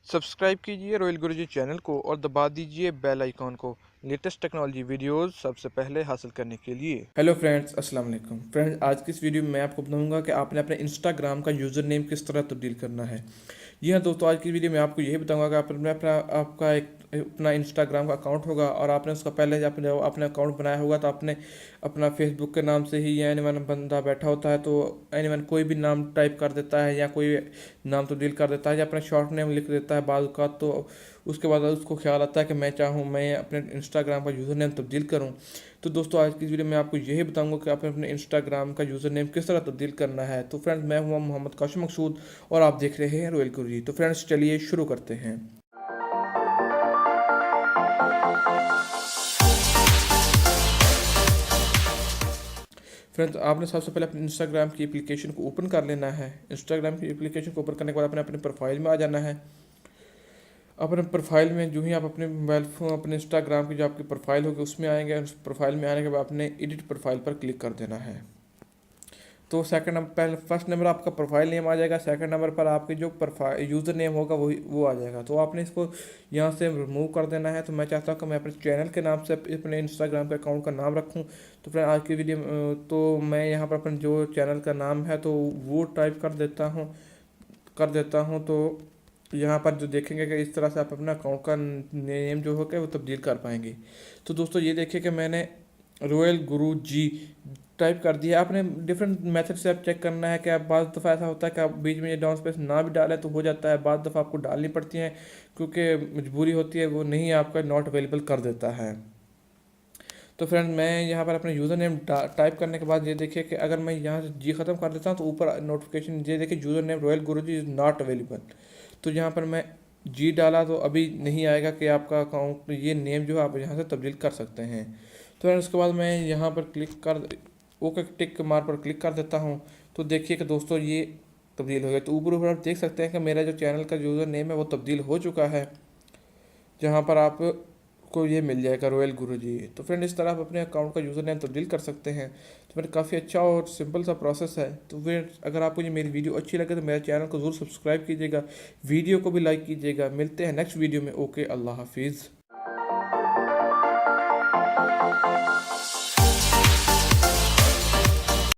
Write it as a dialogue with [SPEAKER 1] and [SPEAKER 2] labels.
[SPEAKER 1] Subscribe कीजिए royal गुरुजी channel को और दबा दीजिए बेल आइकॉन को लेटेस्ट टेक्नोलॉजी वीडियोस सबसे पहले हासिल करने के लिए।
[SPEAKER 2] हेलो फ्रेंड्स, अस्सलाम वालेकुम फ्रेंड्स। आज की इस वीडियो में मैं आपको बताऊंगा कि आपने अपने इंस्टाग्राम का यूज़र नेम किस तरह तब्दील करना है। जी हाँ दोस्तों, आज की वीडियो में आपको यही बताऊंगा कि आपने आपका एक अपना इंस्टाग्राम का अकाउंट होगा और आपने उसका पहले जब आपने अपना अकाउंट बनाया होगा तो आपने अपना फेसबुक के नाम से ही या एनीवन बंदा बैठा होता है तो एनीवन कोई भी नाम टाइप कर देता है या कोई नाम तब्दील कर देता है या अपना शॉर्ट नेम लिख देता है बाज़ का। तो उसके बाद उसको ख्याल आता है कि मैं चाहूँ मैं अपने इंस्टाग्राम का यूज़र नेम तब्दील करूँ। तो दोस्तों, आज की वीडियो में आपको यही बताऊंगा कि आपने अपने इंस्टाग्राम का यूज़र नेम किस तरह तब्दील करना है। तो फ्रेंड्स, मैं हूं मोहम्मद काशिम मकसूद और आप देख रहे हैं रॉयल गुरुजी। तो फ्रेंड्स, चलिए शुरू करते हैं। फ्रेंड्स, आपने सबसे पहले अपने इंस्टाग्राम की एप्लीकेशन को ओपन कर लेना है। इंस्टाग्राम की एप्लीकेशन को ओपन करने के बाद अपने अपने प्रोफाइल में आ जाना है। अपने प्रोफाइल में जो ही आप अपने मोबाइल फोन अपने इंस्टाग्राम की जो आपकी प्रोफाइल होगी उसमें आएंगे। उस प्रोफाइल में आने के बाद आपने एडिट प्रोफाइल पर क्लिक कर देना है। तो सेकंड नंबर पहले फर्स्ट नंबर आपका प्रोफाइल नेम आ जाएगा। सेकंड नंबर पर आपके जो प्रोफाइल यूज़र नेम होगा वो आ जाएगा। तो आपने इसको यहाँ से रिमूव कर देना है। तो मैं चाहता हूँ कि मैं अपने चैनल के नाम से अपने इंस्टाग्राम के अकाउंट का नाम रखूँ। तो फ्रेंड, आज की वीडियो तो मैं यहाँ पर अपने जो चैनल का नाम है तो वो टाइप कर देता हूँ। तो यहाँ पर जो देखेंगे कि इस तरह से आप अपना अकाउंट का नेम जो होगा वो तब्दील कर पाएंगे। तो दोस्तों, ये देखिए कि मैंने रॉयल गुरु जी टाइप कर दिया। आपने डिफरेंट मेथड से आप चेक करना है कि आप बाज़ दफ़ा ऐसा होता है कि आप बीच में ये डाउन स्पेस ना भी डालें तो हो जाता है। बाज़ दफ़ा आपको डालनी पड़ती हैं क्योंकि मजबूरी होती है, वो नहीं आपका नॉट अवेलेबल कर देता है। तो फ्रेंड, मैं यहाँ पर अपने यूज़र नेम टाइप करने के बाद ये देखिए कि अगर मैं यहाँ से जी ख़त्म कर देता हूँ तो ऊपर नोटिफिकेशन ये देखिए user name royal Guru ji is not available. तो यहाँ पर मैं जी डाला तो अभी नहीं आएगा कि आपका अकाउंट ये नेम जो है आप यहाँ से तब्दील कर सकते हैं। तो फ्रेंड, उसके बाद मैं यहाँ पर क्लिक कर ओके टिक मार पर क्लिक कर देता हूँ। तो देखिए कि दोस्तों ये तब्दील हो गया। तो ऊपर ऊपर आप देख सकते हैं कि मेरा जो चैनल का यूज़र नेम है वो तब्दील हो चुका है, जहाँ पर आप को ये मिल जाएगा रॉयल गुरु जी। तो फ्रेंड, इस तरह आप अपने अकाउंट का यूज़र नेम तब्दील कर सकते हैं। तो फ्रेंड, काफ़ी अच्छा और सिंपल सा प्रोसेस है। तो फिर अगर आपको ये मेरी वीडियो अच्छी लगे तो मेरे चैनल को ज़रूर सब्सक्राइब कीजिएगा, वीडियो को भी लाइक कीजिएगा। मिलते हैं नेक्स्ट वीडियो में। ओके, अल्लाह हाफिज़।